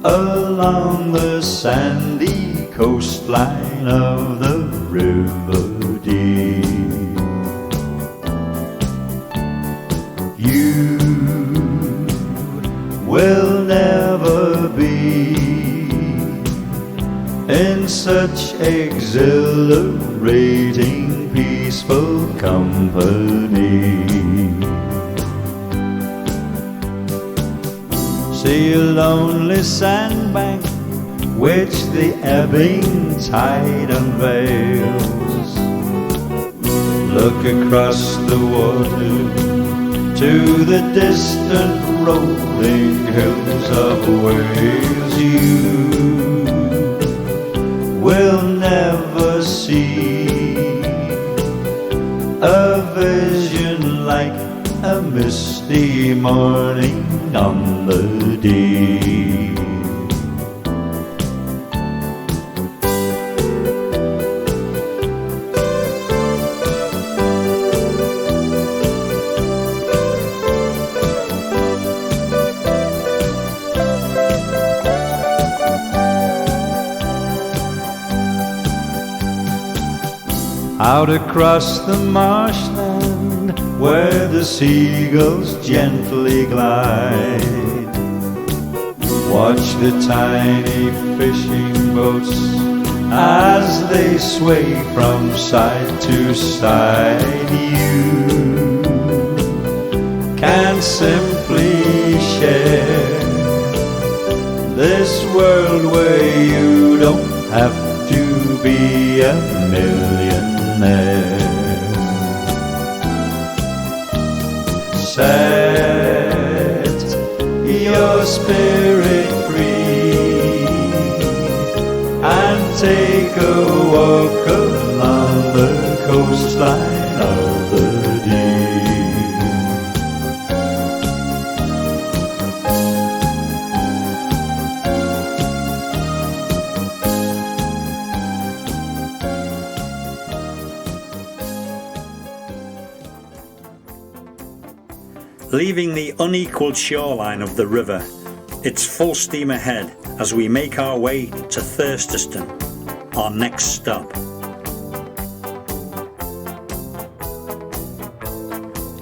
along the sandy coastline of the River Dee. You will never be in such exhilarating, peaceful company. See a lonely sandbank which the ebbing tide unveils. Look across the water to the distant rolling hills of Wales. You will never see a vision like a misty morning on the Dee. Out across the marshland where the seagulls gently glide, watch the tiny fishing boats as they sway from side to side. You can simply share this world where you don't have to be a millionaire. Set your spirit free and take a walk along the coastline of the Dee. Leaving the unequalled shoreline of the river, it's full steam ahead as we make our way to Thurstaston, our next stop.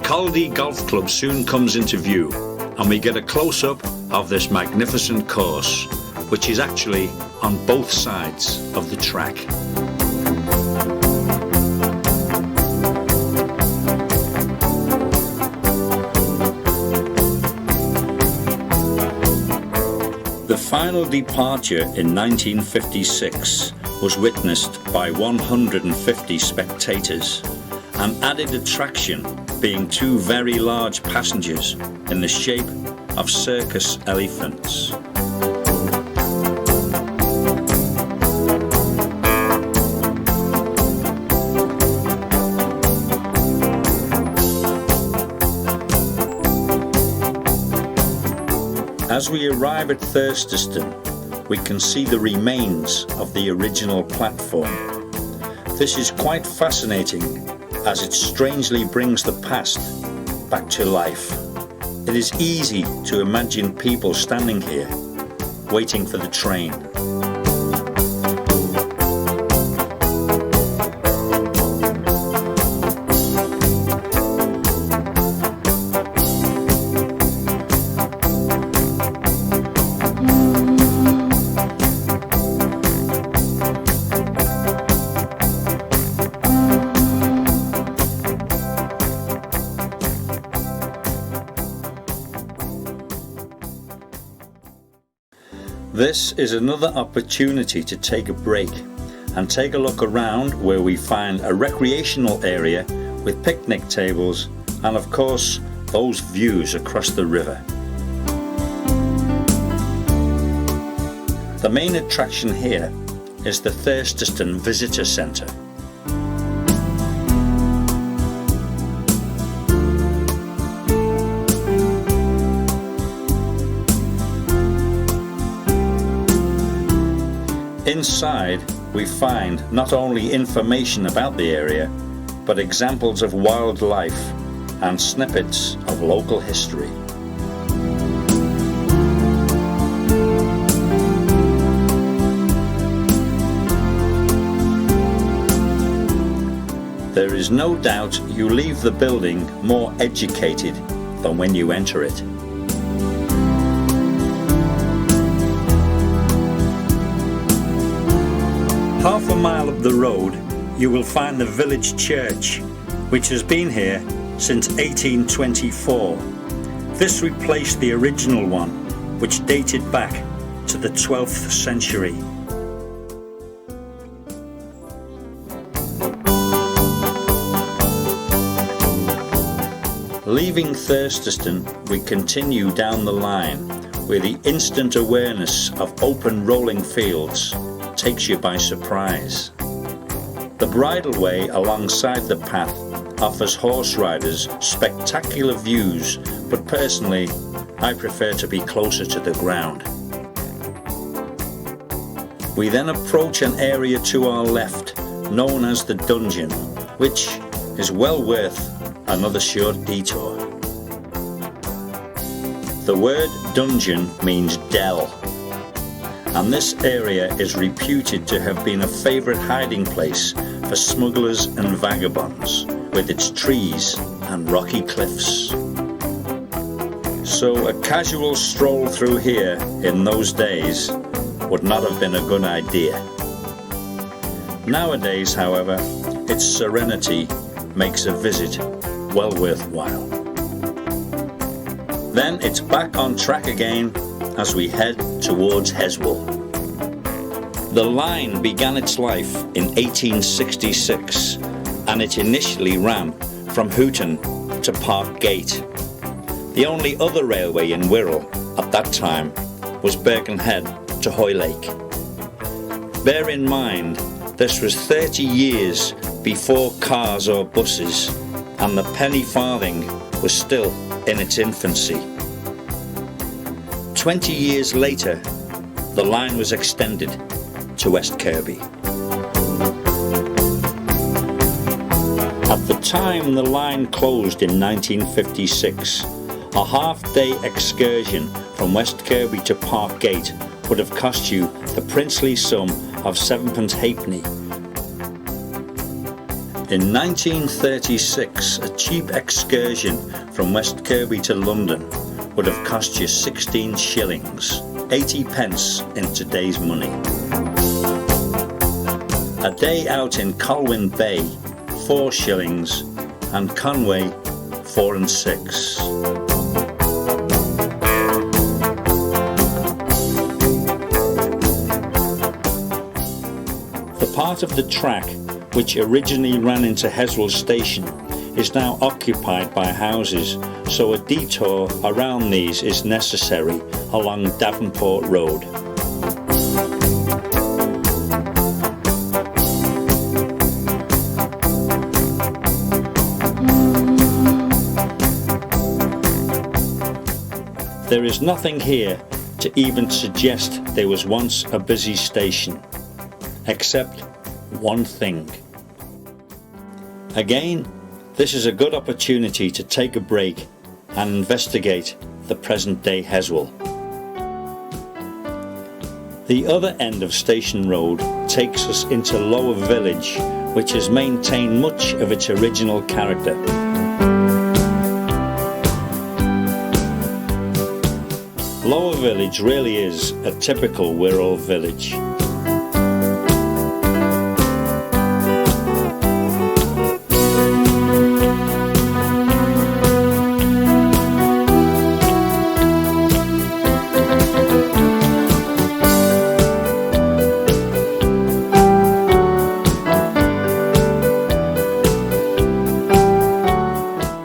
Caldy Golf Club soon comes into view, and we get a close-up of this magnificent course, which is actually on both sides of the track. The final departure in 1956 was witnessed by 150 spectators, an added attraction being two very large passengers in the shape of circus elephants. As we arrive at Thurstaston, we can see the remains of the original platform. This is quite fascinating as it strangely brings the past back to life. It is easy to imagine people standing here, waiting for the train. This is another opportunity to take a break and take a look around where we find a recreational area with picnic tables and of course those views across the river. The main attraction here is the Thurstaston Visitor Centre. Inside, we find not only information about the area, but examples of wildlife and snippets of local history. There is no doubt you leave the building more educated than when you enter it. Half a mile up the road you will find the village church, which has been here since 1824. This replaced the original one, which dated back to the 12th century. Leaving Thurstaston, we continue down the line where the instant awareness of open rolling fields takes you by surprise. The bridle way alongside the path offers horse riders spectacular views, but personally I prefer to be closer to the ground. We then approach an area to our left known as the Dungeon, which is well worth another short detour. The word dungeon means dell, and this area is reputed to have been a favourite hiding place for smugglers and vagabonds, with its trees and rocky cliffs. So a casual stroll through here in those days would not have been a good idea. Nowadays, however, its serenity makes a visit well worthwhile. Then it's back on track again as we head towards Heswall. The line began its life in 1866 and it initially ran from Hooton to Parkgate. The only other railway in Wirral at that time was Birkenhead to Hoylake. Bear in mind, this was 30 years before cars or buses, and the penny farthing was still in its infancy. 20 years later, the line was extended to West Kirby. At the time the line closed in 1956, a half-day excursion from West Kirby to Parkgate would have cost you the princely sum of 7 halfpenny. In 1936, a cheap excursion from West Kirby to London would have cost you 16 shillings, 80 pence in today's money. A day out in Colwyn Bay, 4 shillings, and Conway, 4 and 6. The part of the track which originally ran into Hadlow Station is now occupied by houses, so a detour around these is necessary along Davenport Road. There is nothing here to even suggest there was once a busy station, except one thing. Again, this is a good opportunity to take a break and investigate the present-day Heswall. The other end of Station Road takes us into Lower Village, which has maintained much of its original character. Lower Village really is a typical Wirral village.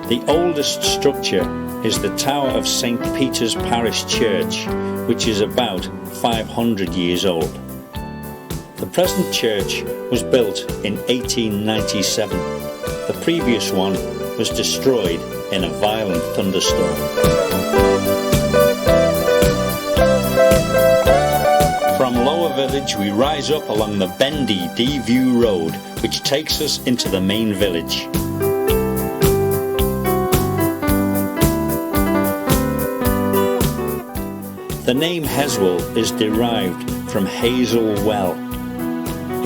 The oldest structure is the tower of St. Peter's Parish Church, which is about 500 years old. The present church was built in 1897. The previous one was destroyed in a violent thunderstorm. From Lower Village we rise up along the bendy D-View Road, which takes us into the main village. The name Heswall is derived from Hazel Well.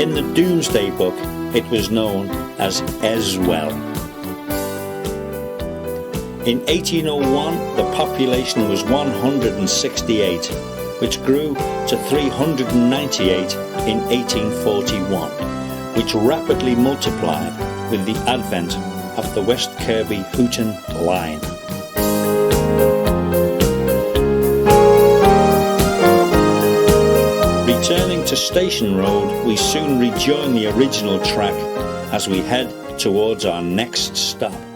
In the Domesday Book, it was known as Heswall. In 1801 the population was 168, which grew to 398 in 1841, which rapidly multiplied with the advent of the West Kirby-Hooton line. Returning to Station Road, we soon rejoin the original track as we head towards our next stop.